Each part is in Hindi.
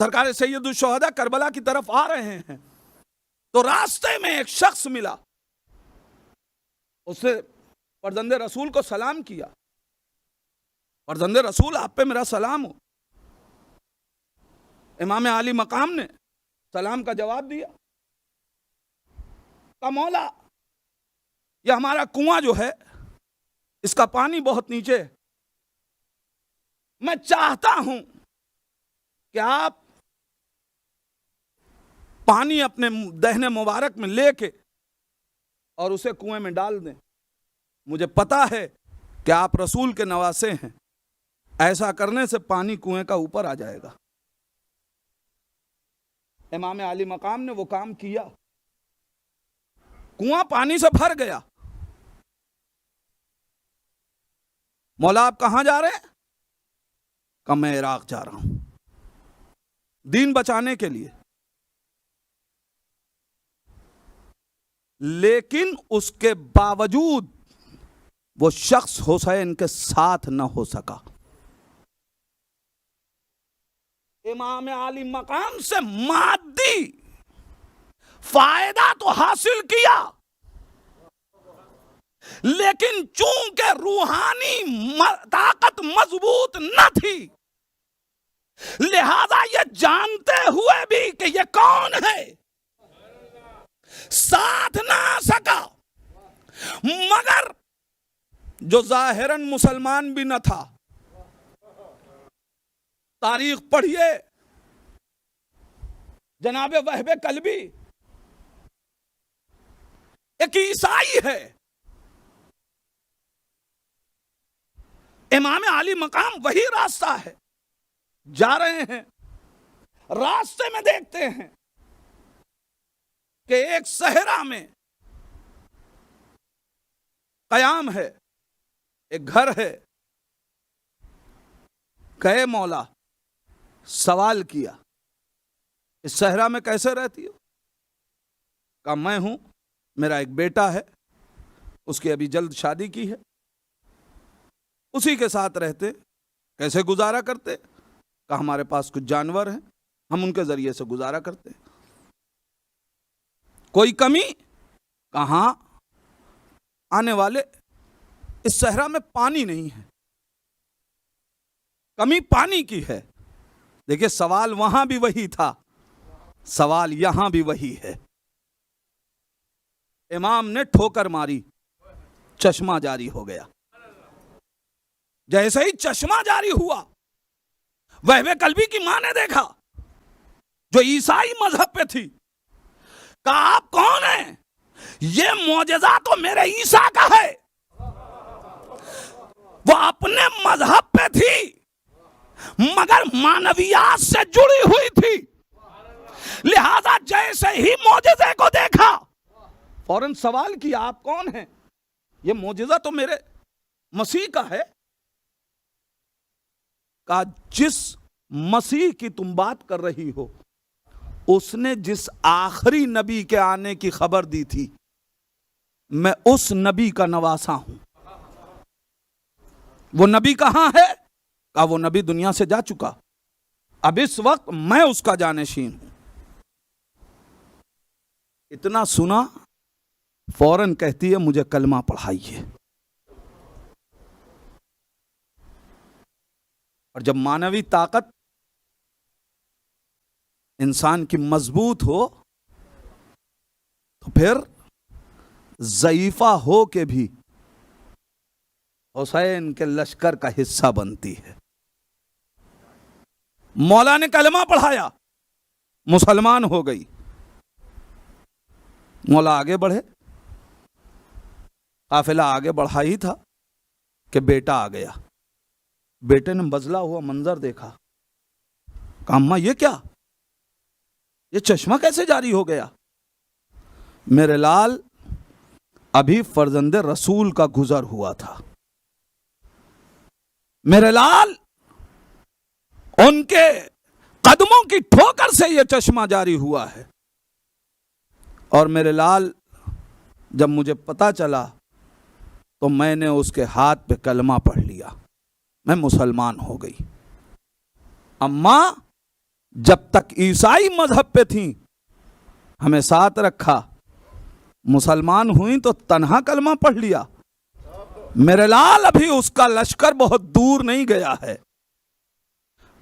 सरकार सैयदुल शुहदा करबला की तरफ आ रहे हैं तो रास्ते में एक शख्स मिला, उसने फर्जंदे रसूल को सलाम किया, फर्जंदे रसूल आप पे मेरा सलाम हो। इमाम आली मकाम ने सलाम का जवाब दिया, कहा मौला यह हमारा कुआं जो है इसका पानी बहुत नीचे है, मैं चाहता हूं कि आप पानी अपने दहने मुबारक में लेके और उसे कुएं में डाल दें। मुझे पता है कि आप रसूल के नवासे हैं, ऐसा करने से पानी कुएं का ऊपर आ जाएगा। इमाम आली मकाम ने वो काम किया, कुआं पानी से भर गया। मौला आप कहां जा रहे हैं? कहा मैं इराक जा रहा हूं दीन बचाने के लिए। लेकिन उसके बावजूद वो शख्स हुसैन के साथ न हो सका। इमाम आली मकाम से मादी फायदा तो हासिल किया, लेकिन चूंकि रूहानी ताकत मजबूत न थी, लिहाजा ये जानते हुए भी कि ये कौन है साथ ना आ सका। मगर जो जाहिरन मुसलमान भी न था, तारीख पढ़िए, जनाबे वहबे कल्बी एक ईसाई है, इमाम आली मकाम वही रास्ता है, जा रहे हैं, रास्ते में देखते हैं कि एक सहरा में कयाम है, एक घर है। कहे मौला, सवाल किया इस सहरा में कैसे रहती हो? कहा मैं हूं, मेरा एक बेटा है, उसकी अभी जल्द शादी की है, उसी के साथ रहते। कैसे गुजारा करते? कहा हमारे पास कुछ जानवर हैं, हम उनके जरिए से गुजारा करते। कोई कमी? कहां आने वाले इस सहरा में पानी नहीं है, कमी पानी की है। देखिए सवाल वहां भी वही था, सवाल यहां भी वही है। इमाम ने ठोकर मारी, चश्मा जारी हो गया। जैसे ही चश्मा जारी हुआ, वहबे कल्बी की मां ने देखा, जो ईसाई मजहब पे थी। कहा आप कौन हैं? ये मौजज़ा तो मेरे ईसा का है। वो अपने मजहब पे थी मगर मानवियात से जुड़ी हुई थी, लिहाजा जैसे ही मौजज़े को देखा फौरन सवाल किया आप कौन हैं? ये मौजज़ा तो मेरे मसीह का है। कहा जिस मसीह की तुम बात कर रही हो, उसने जिस आखिरी नबी के आने की खबर दी थी, मैं उस नबी का नवासा हूं। वो नबी कहां है? कहा वो नबी दुनिया से जा चुका, अब इस वक्त मैं उसका जानशीन हूं। इतना सुना, फौरन कहती है मुझे कलमा पढ़ाइए। और जब मानवी ताकत इंसान की मजबूत हो तो फिर ज़ईफा हो के भी हुसैन के लश्कर का हिस्सा बनती है। मौला ने कलमा पढ़ाया, मुसलमान हो गई। मौला आगे बढ़े, काफिला आगे बढ़ा ही था कि बेटा आ गया। बेटे ने बदला हुआ मंजर देखा, कहा अम्मा ये क्या, ये चश्मा कैसे जारी हो गया? मेरे लाल, अभी फर्जंदे रसूल का गुजर हुआ था, मेरे लाल, उनके कदमों की ठोकर से यह चश्मा जारी हुआ है। और मेरे लाल, जब मुझे पता चला तो मैंने उसके हाथ पे कलमा पढ़ लिया, मैं मुसलमान हो गई। अम्मा जब तक ईसाई मजहब पे थी हमें साथ रखा, मुसलमान हुई तो तन्हा कलमा पढ़ लिया। मेरे लाल अभी उसका लश्कर बहुत दूर नहीं गया है,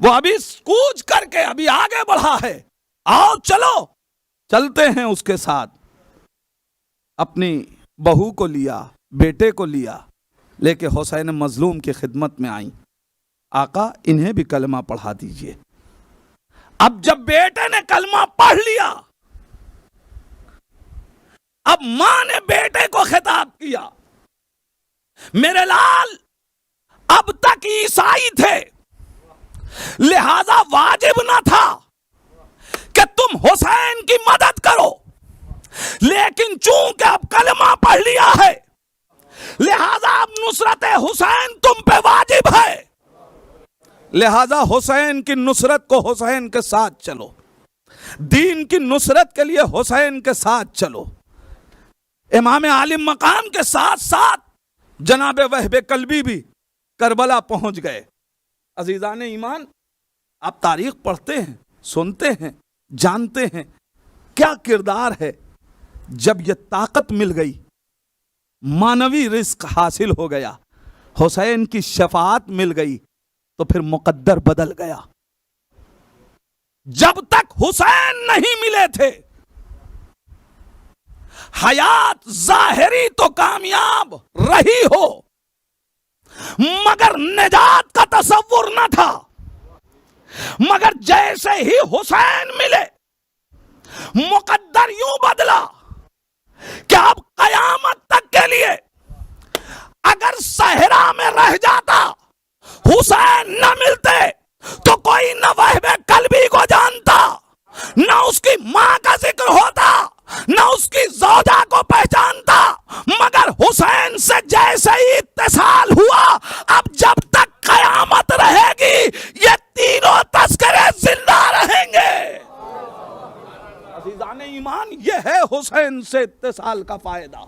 वो अभी कूच करके अभी आगे बढ़ा है। आओ चलो, चलते हैं उसके साथ। अपनी बहू को लिया, बेटे को लिया, लेके हुसैन मजलूम की खिदमत में आई। आका इन्हें भी कलमा पढ़ा दीजिए। अब जब बेटे ने कलमा पढ़ लिया, अब मां ने बेटे को खिताब किया, मेरे लाल अब तक ईसाई थे, लिहाजा वाजिब ना था कि तुम हुसैन की मदद करो, लेकिन चूंकि अब कलमा पढ़ लिया है, लिहाजा अब नुसरत हुसैन तुम पे वाजिब है। लिहाजा हुसैन की नुसरत को हुसैन के साथ चलो, दीन की नुसरत के लिए हुसैन के साथ चलो। इमाम आलिम मकाम के साथ साथ जनाब वहबे कल्बी भी करबला पहुंच गए। अजीजान ईमान, आप तारीख पढ़ते हैं, सुनते हैं, जानते हैं क्या किरदार है। जब यह ताकत मिल गई, मानवी रिस्क हासिल हो गया, हुसैन की शफाअत मिल गई, तो फिर मुकद्दर बदल गया। जब तक हुसैन नहीं मिले थे, हयात जाहिरी तो कामयाब रही हो, मगर निजात का तसव्वुर न था। मगर जैसे ही हुसैन मिले, मुकद्दर यूं बदला कि अब कयामत तक के लिए अगर सहरा में रह जाता, हुसैन न मिलते, तो कोई न वहबे कल्बी को जानता, न उसकी मां का जिक्र होता, न उसकी ज़ौजा को पहचानता। मगर हुसैन से जैसे ही इत्तिसाल हुआ, अब जब तक कयामत रहेगी, ये तीनों तस्करे जिंदा रहेंगे। अज़ीज़ान ईमान, ये है हुसैन से इत्तिसाल का फायदा।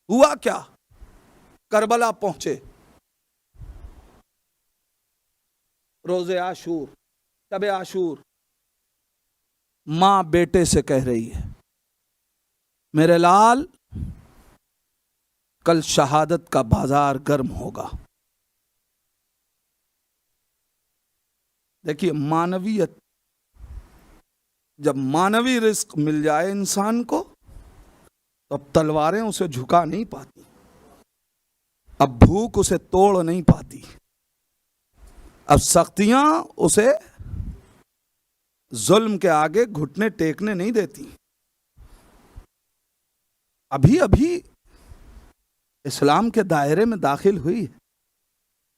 हुआ क्या? करबला पहुंचे, रोज़े आशूर, शबे आशूर, मां बेटे से कह रही है, मेरे लाल कल शहादत का बाजार गर्म होगा। देखिए मानवीयत, जब मानवी रिस्क मिल जाए इंसान को, तो अब तलवारें उसे झुका नहीं पाती, अब भूख उसे तोड़ नहीं पाती, अब सख्तियां उसे जुल्म के आगे घुटने टेकने नहीं देती। अभी अभी इस्लाम के दायरे में दाखिल हुई है,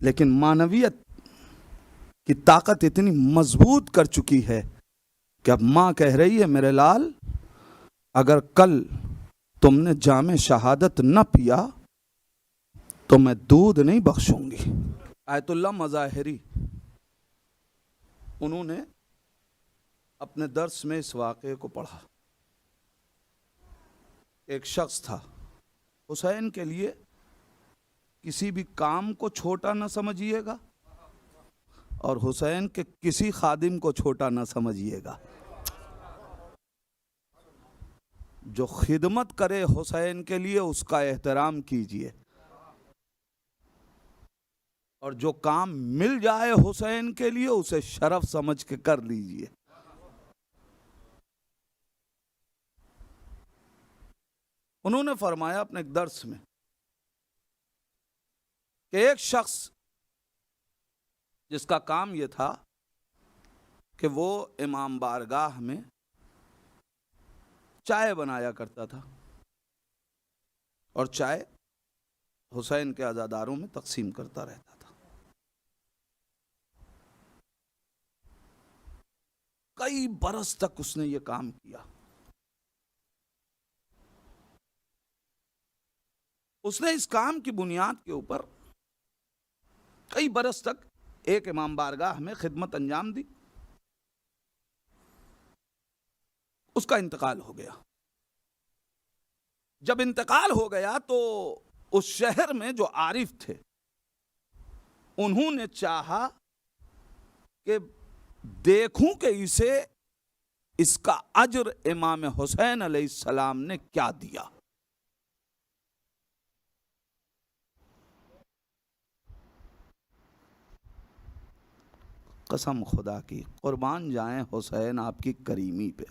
लेकिन मानवीयत की ताकत इतनी मजबूत कर चुकी है कि अब मां कह रही है, मेरे लाल अगर कल तुमने जामे शहादत न पिया तो मैं दूध नहीं बख्शूंगी। आयतुल्लाह मज़ाहिरी, उन्होंने अपने दर्स में इस वाक़े को पढ़ा। एक शख्स था, हुसैन के लिए किसी भी काम को छोटा न समझिएगा और हुसैन के किसी खादिम को छोटा न समझिएगा। जो खिदमत करे हुसैन के लिए उसका एहतराम कीजिए, और जो काम मिल जाए हुसैन के लिए उसे शरफ समझ के कर लीजिए। उन्होंने फरमाया अपने एक दर्स में कि एक शख्स जिसका काम यह था कि वो इमाम बारगाह में चाय बनाया करता था और चाय हुसैन के अज़ादारों में तकसीम करता रहता था। कई बरस तक उसने ये काम किया। उसने इस काम की बुनियाद के ऊपर कई बरस तक एक इमाम बारगाह में खिदमत अंजाम दी। उसका इंतकाल हो गया। जब इंतकाल हो गया तो उस शहर में जो आरिफ थे, उन्होंने चाहा कि देखूं कि इसे इसका अज्र इमाम हुसैन अलैहिस्सलाम ने क्या दिया। कसम खुदा की, कुर्बान जाएं हुसैन आपकी करीमी पे।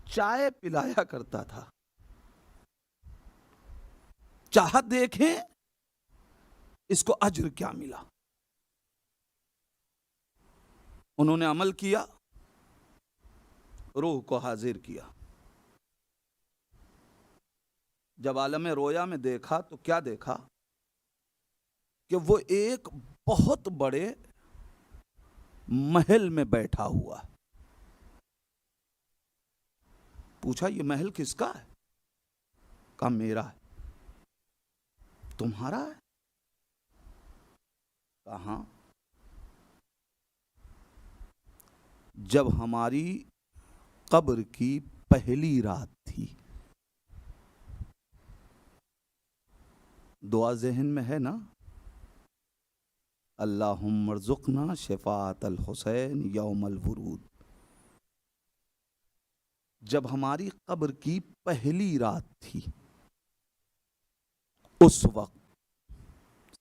चाय पिलाया करता था। चाह देखें इसको अज्र क्या मिला। उन्होंने अमल किया, रूह को हाजिर किया। जब आलम रोया में देखा तो क्या देखा कि वो एक बहुत बड़े महल में बैठा हुआ। पूछा ये महल किसका है? कहा मेरा है। तुम्हारा है? कहा जब हमारी कब्र की पहली रात थी। दुआ ज़हन में है ना, अल्लाहुम्मा अर्ज़ुक़ना शफ़ाअत अल हुसैन यौमल वुरूद। जब हमारी कब्र की पहली रात थी, उस वक्त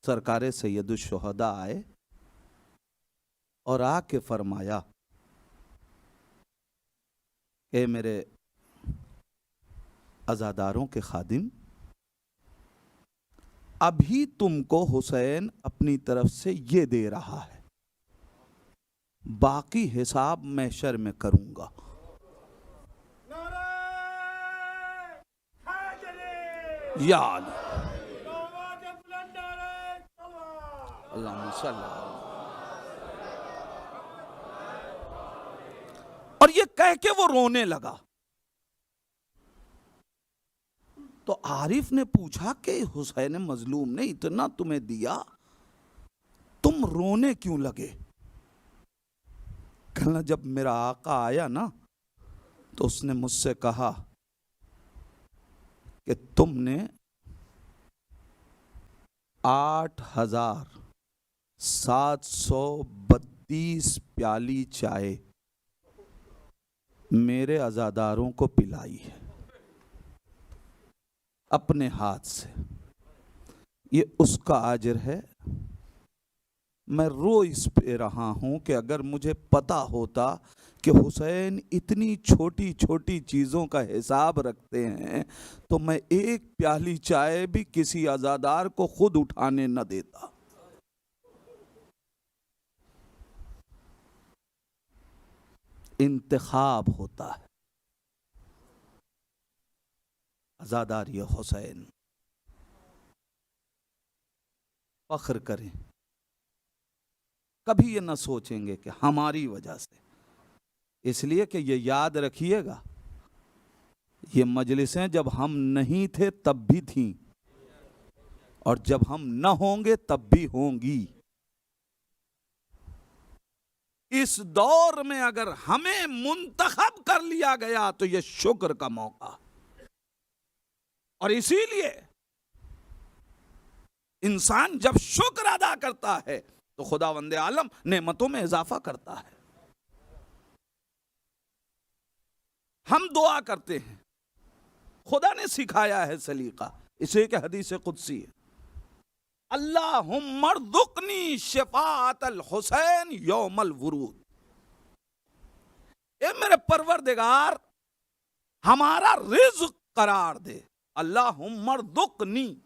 सरकारे सैयदुश शुहदा आए और आके फरमाया, ए मेरे अज़ादारों के खादिम, अभी तुमको हुसैन अपनी तरफ से ये दे रहा है, बाकी हिसाब महशर में करूंगा। या अल्लाहुम्मा सल्ली। और ये कह के वो रोने लगा। तो आरिफ ने पूछा कि हुसैन मजलूम ने इतना तुम्हें दिया, तुम रोने क्यों लगे? कहना जब मेरा आका आया ना तो उसने मुझसे कहा कि तुमने 8732 प्याली चाय मेरे अज़ादारों को पिलाई है अपने हाथ से, ये उसका अजर है। मैं रो इस पे रहा हूं कि अगर मुझे पता होता कि हुसैन इतनी छोटी छोटी चीज़ों का हिसाब रखते हैं तो मैं एक प्याली चाय भी किसी अज़ादार को खुद उठाने न देता। इंतखाब होता है। अज़ादार ये हुसैन फख्र करें, कभी ये न सोचेंगे कि हमारी वजह से। इसलिए कि ये याद रखिएगा, ये मजलिसें जब हम नहीं थे तब भी थीं और जब हम न होंगे तब भी होंगी। इस दौर में अगर हमें मुंतखब कर लिया गया तो ये शुक्र का मौका। और इसीलिए इंसान जब शुक्र अदा करता है तो खुदावंदे आलम नेमतों में इजाफा करता है। हम दुआ करते हैं, खुदा ने सिखाया है सलीका, इसे के हदीस कुदसी है, अल्लाहुम्मा अर्ज़ुक़नी शफ़ाअत अल हुसैन यौमल वुरूद। ए मेरे परवरदिगार हमारा रिज़्क़ करार दे। अल्लाहुम्मा अर्ज़ुक़नी,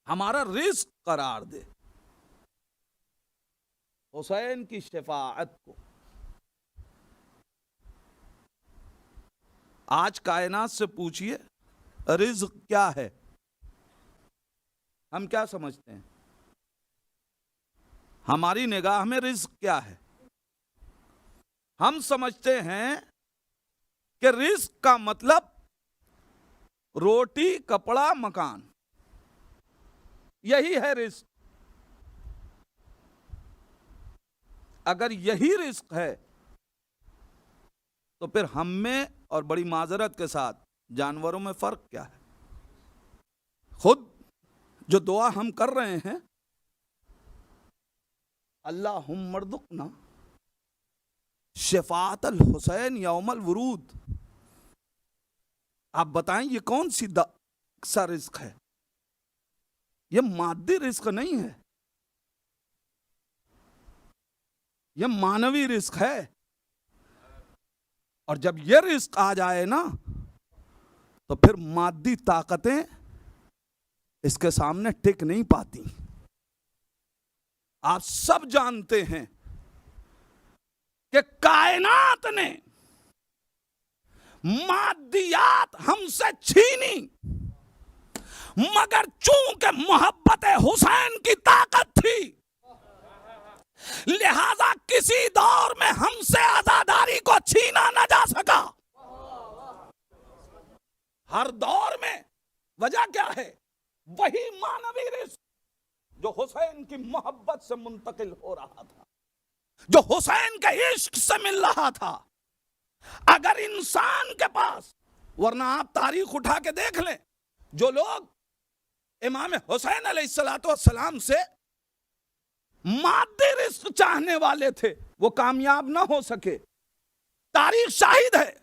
हमारा रिज़्क़ करार दे हुसैन की शफ़ाअत को। आज कायनात से पूछिए रिज़्क़ क्या है? हम क्या समझते हैं? हमारी निगाह में रिज़्क़ क्या है? हम समझते हैं कि रिज़्क़ का मतलब रोटी, कपड़ा, मकान, यही है रिज़्क़। अगर यही रिज़्क़ है तो फिर हम में और बड़ी माजरत के साथ जानवरों में फर्क क्या है? खुद जो दुआ हम कर रहे हैं अल्लाहुम्मा अर्ज़ुक़ना शफ़ाअतल हुसैन यौमल वुरूद। आप बताएं ये कौन सी सा रिस्क है? ये मादी रिस्क नहीं है, ये मानवी रिस्क है। और जब ये रिस्क आ जाए ना तो फिर मादी ताकतें इसके सामने टिक नहीं पाती। आप सब जानते हैं कि कायनात ने मादियात हमसे छीनी, मगर चूंकि मोहब्बत हुसैन की ताकत थी, लिहाजा किसी दौर में हमसे आजादारी को छीना न जा सका। हर दौर में वजह क्या है? वही मानवी रिस्क जो हुसैन की मोहब्बत से मुंतकिल हो रहा था, जो हुसैन के इश्क से मिल रहा था। अगर इंसान के पास, वरना आप तारीख उठा के देख लें, जो लोग इमाम हुसैन अलैहिस्सलाम से मादी रिस्क चाहने वाले थे वो कामयाब ना हो सके। तारीख शाहिद है।